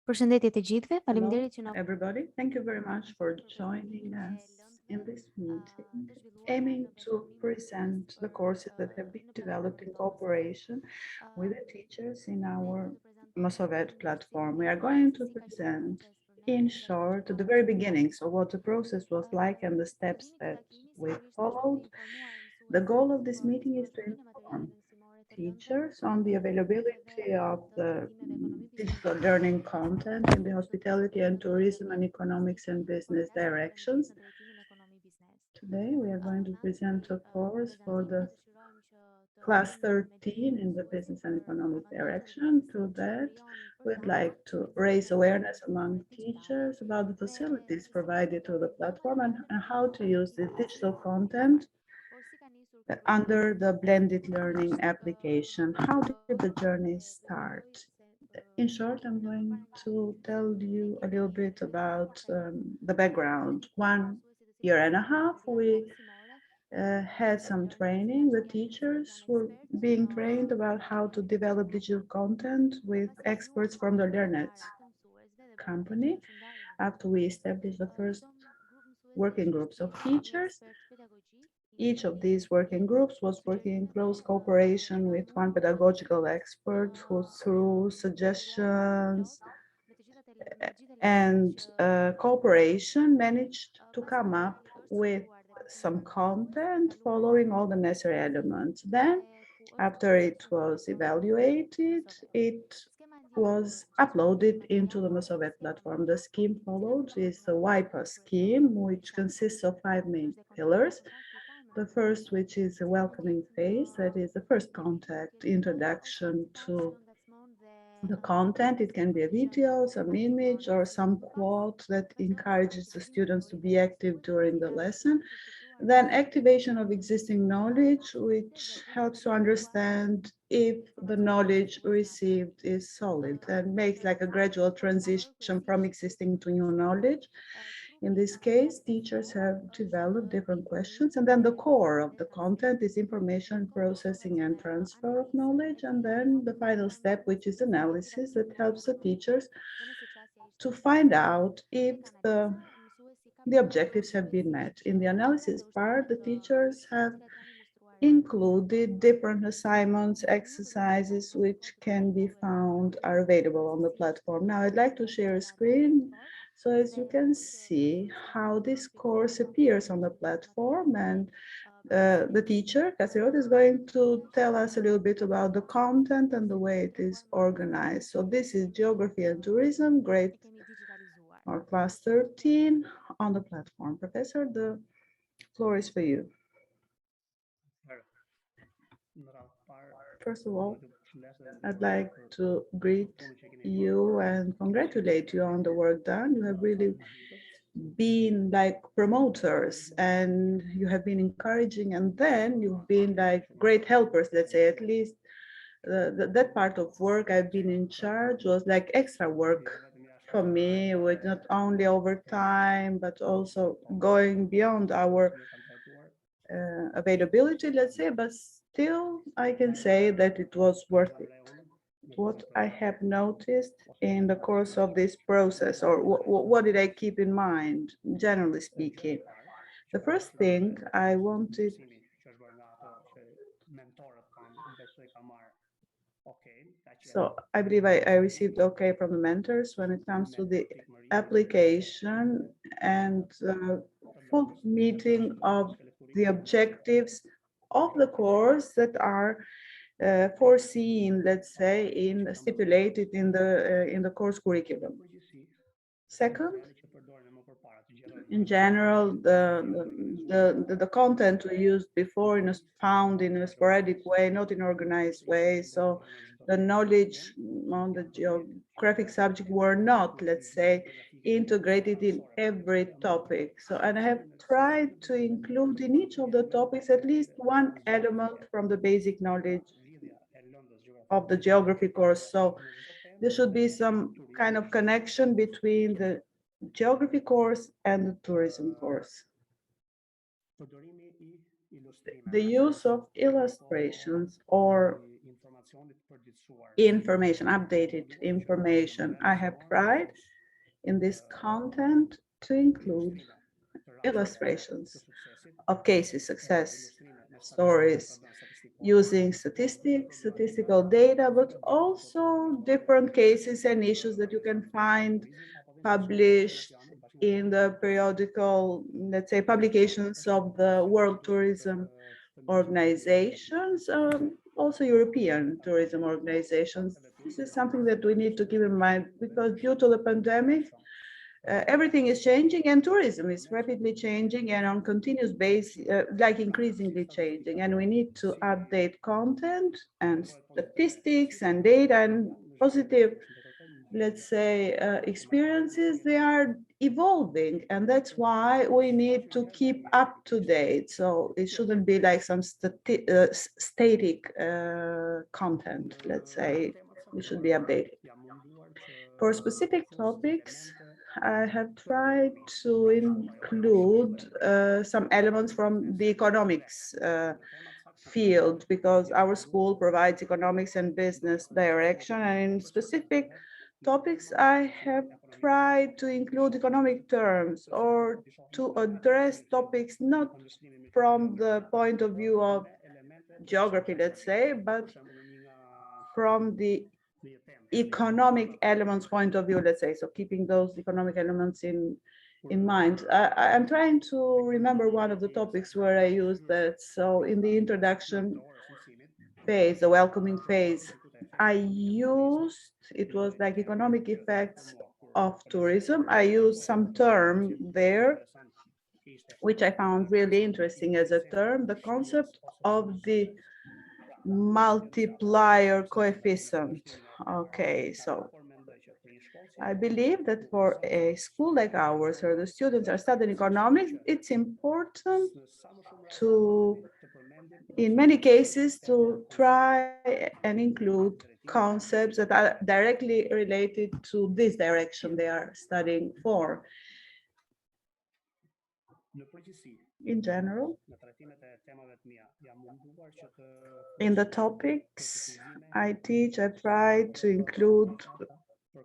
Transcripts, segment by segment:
Përshëndetje të gjithëve, Hello, faleminderit që na everybody. Thank you very much for joining us in this meeting, aiming to present the courses that have been developed in cooperation with the teachers in our Masovet platform. We are going to present, in short, the very beginnings of what the process was like and the steps that we followed. The goal of this meeting is to inform teachers on the availability of the digital learning content in the hospitality and tourism and economics and business directions. Today we are going to present a course for the class 13 in the business and economic direction. To that, we'd like to raise awareness among teachers about the facilities provided to the platform and how to use the digital content under the blended learning application. How did the journey start? In short, I'm going to tell you a little bit about the background. 1 year and a half, we had some training. The teachers were being trained about how to develop digital content with experts from the LearnNet company. After we established the first working groups of teachers, each of these working groups was working in close cooperation with one pedagogical expert who, through suggestions and cooperation, managed to come up with some content following all the necessary elements. Then, after it was evaluated, it was uploaded into the Masovet platform. The scheme followed is the WIPA scheme, which consists of 5 main pillars. The first, which is a welcoming phase, that is the first contact, introduction to the content. It can be a video, some image, or some quote that encourages the students to be active during the lesson. Then activation of existing knowledge, which helps to understand if the knowledge received is solid and makes like a gradual transition from existing to new knowledge. In this case, teachers have developed different questions, and then the core of the content is information processing and transfer of knowledge, and then the final step, which is analysis, that helps the teachers to find out if the objectives have been met. In the analysis part, the teachers have included different assignments, exercises, which can be found are available on the platform. Now I'd like to share a screen. So as you can see how this course appears on the platform, and the teacher, Casirot, is going to tell us a little bit about the content and the way it is organized. So this is Geography and Tourism, grade or class 13 on the platform. Professor, the floor is for you. First of all, I'd like to greet you and congratulate you on the work done. You have really been like promoters and you have been encouraging, and then you've been like great helpers, let's say. At least that part of work I've been in charge was like extra work for me, with not only overtime but also going beyond our availability, let's say, but still I can say that it was worth it. What I have noticed in the course of this process, or what did I keep in mind, generally speaking? The first thing I wanted, so I believe I received okay from the mentors when it comes to the application and full meeting of the objectives of the course that are foreseen, let's say, in stipulated in the course curriculum. Second, in general, the content we used before found in a sporadic way, not in organized way. So the knowledge on the geographic subject were not, let's say, integrated in every topic. So, and I have tried to include in each of the topics at least one element from the basic knowledge of the geography course. So there should be some kind of connection between the geography course and the tourism course. The use of illustrations or information, updated information. I have tried in this content to include illustrations of cases, success stories, using statistics, statistical data, but also different cases and issues that you can find published in the periodical, let's say, publications of the World Tourism Organizations, also European tourism organizations. This is something that we need to keep in mind because due to the pandemic, everything is changing and tourism is rapidly changing and on continuous basis, like increasingly changing. And we need to update content and statistics and data and positive, let's say, experiences. They are evolving, and that's why we need to keep up to date. So it shouldn't be like some static content, let's say. It should be updated. For specific topics, I have tried to include some elements from the economics field because our school provides economics and business direction, and in specific topics I have tried to include economic terms or to address topics not from the point of view of geography, let's say, but from the economic elements point of view, let's say, so keeping those economic elements in mind. I'm trying to remember one of the topics where I used that. So in the introduction phase, the welcoming phase, I used, it was like economic effects of tourism. I used some term there, which I found really interesting as a term, the concept of the multiplier coefficient. Okay, so I believe that for a school like ours, where the students are studying economics, it's important to, in many cases, to try and include concepts that are directly related to this direction they are studying for. In general, in the topics I teach, I try to include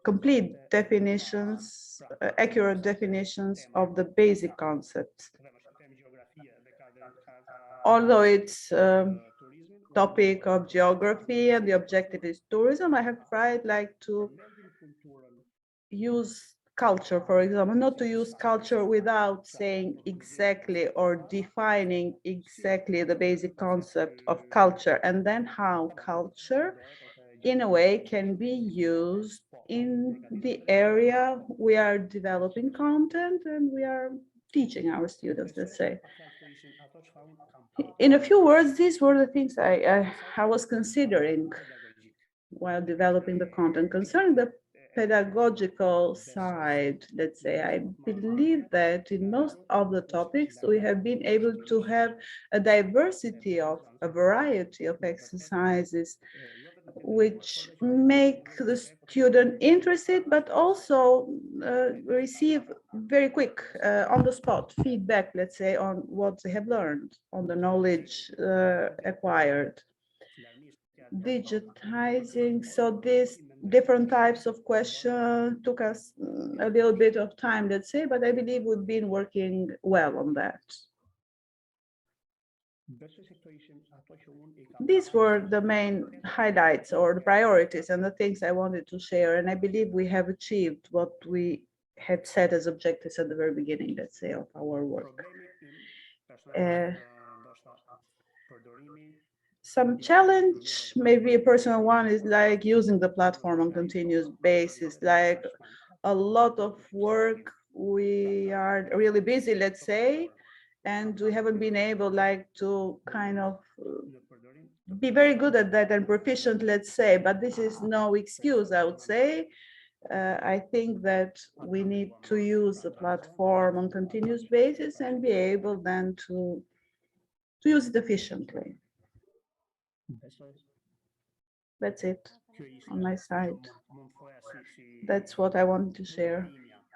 complete definitions, accurate definitions of the basic concepts. Although it's a topic of geography and the objective is tourism, I have tried like to use culture, for example, not to use culture without saying exactly or defining exactly the basic concept of culture, and then how culture in a way can be used in the area we are developing content and we are teaching our students, let's say. In a few words, these were the things I was considering while developing the content. Concerning the pedagogical side, let's say, I believe that in most of the topics, we have been able to have a diversity of a variety of exercises which make the student interested, but also receive very quick, on the spot feedback, let's say, on what they have learned, on the knowledge acquired. Digitizing, so these different types of questions took us a little bit of time, let's say, but I believe we've been working well on that. These were the main highlights or the priorities and the things I wanted to share, and I believe we have achieved what we had set as objectives at the very beginning, let's say, of our work. Some challenge, maybe a personal one, is like using the platform on continuous basis, like a lot of work. We are really busy, let's say, and we haven't been able like to kind of be very good at that and proficient, let's say, but this is no excuse, I would say. I think that we need to use the platform on continuous basis and be able then to use it efficiently. That's it on my side. That's what I wanted to share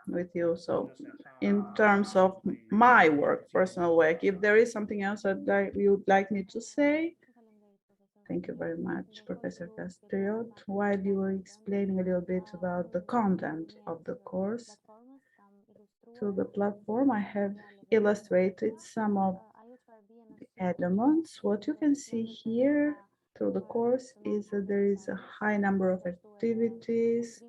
with you. So in terms of my work, personal work, if there is something else that you would like me to say. Thank you very much, Professor Castriot. While you were explaining a little bit about the content of the course, to the platform, I have illustrated some of the elements. What you can see here through the course is that there is a high number of activities,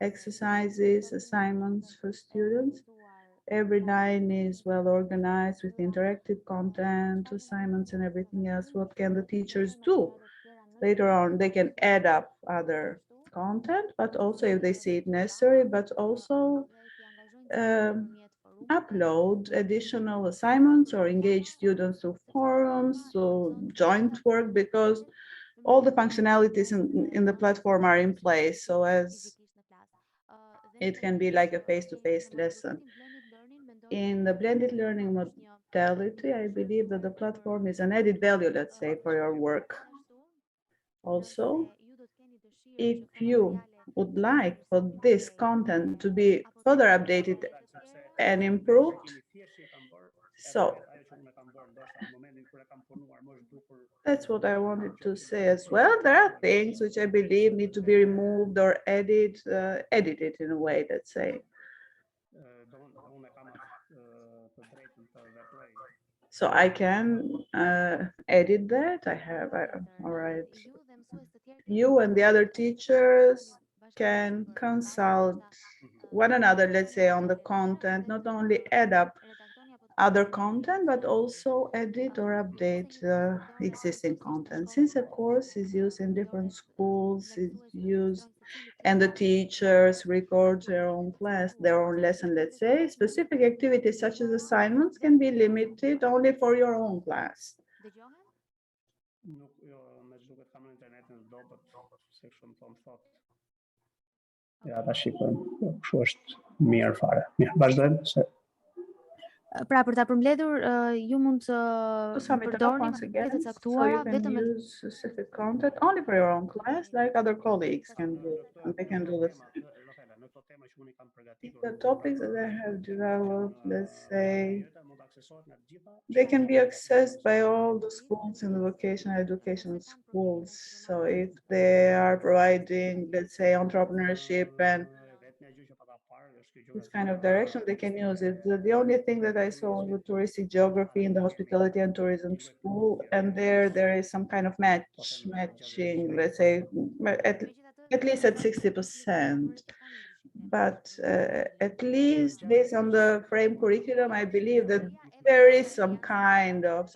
exercises, assignments for students. Every line is well organized with interactive content, assignments, and everything else. What can the teachers do? Later on, they can add up other content, but also if they see it necessary, but also upload additional assignments or engage students through forums, so joint work, because all the functionalities in the platform are in place, so as it can be like a face-to-face lesson. In the blended learning modality, I believe that the platform is an added value, let's say, for your work. Also, if you would like for this content to be further updated and improved, so that's what I wanted to say as well. There are things which I believe need to be removed or edited in a way, let's say. So I can edit that. All right. You and the other teachers can consult one another, let's say, on the content, not only add up other content, but also edit or update existing content. Since a course is used in different schools, is used, and the teachers record their own class, their own lesson, let's say, specific activities such as assignments can be limited only for your own class. Ja, dat shikojmë kështu është mirë fare. Mirë, vazhdojmë se Pra për ta përmbledhur, ju mund të To sum it up përdorni once again, të so caktuara you can vetëm use specific content only for your own class, like other colleagues can do, and they can do the same. The topics that I have developed, let's say, they can be accessed by all the schools in the vocational education schools. So if they are providing, let's say, entrepreneurship and this kind of direction, they can use it. The only thing that I saw was the touristic geography in the hospitality and tourism school, and there is some kind of matching, let's say, at least at 60%. But at least based on the frame curriculum, I believe that there is some kind of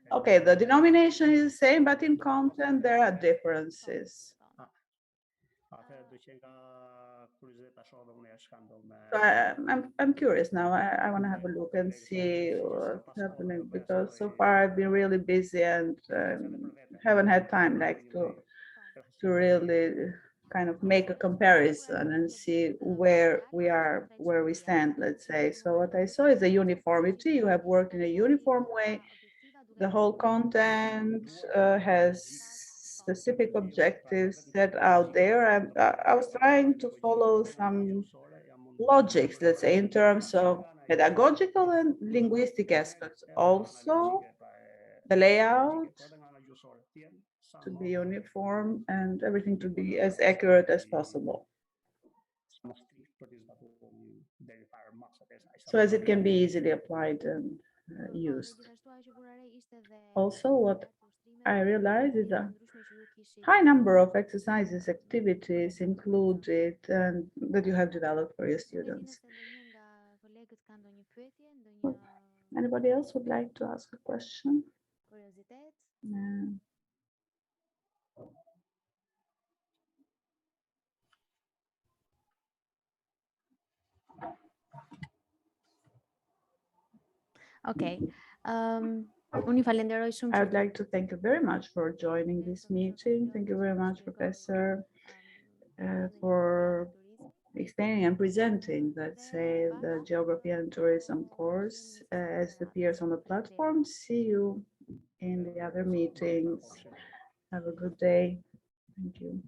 okay, the denomination is the same, but in content there are differences. So I'm curious now. I want to have a look and see what's happening, because so far I've been really busy and haven't had time like to really kind of make a comparison and see where we stand, let's say. So what I saw is a uniformity. You have worked in a uniform way. The whole content has specific objectives set out there. I was trying to follow some logics, let's say, in terms of pedagogical and linguistic aspects. Also, the layout to be uniform and everything to be as accurate as possible, so as it can be easily applied and used. Also, what I realized is a high number of exercises, activities included, and that you have developed for your students. Anybody else would like to ask a question? Okay. Unë falenderoj shumë. I would like to thank you very much for joining this meeting. Thank you very much, Professor, for explaining and presenting, let's say, the Geography and Tourism course as the peers on the platform. See you in the other meetings. Have a good day. Thank you.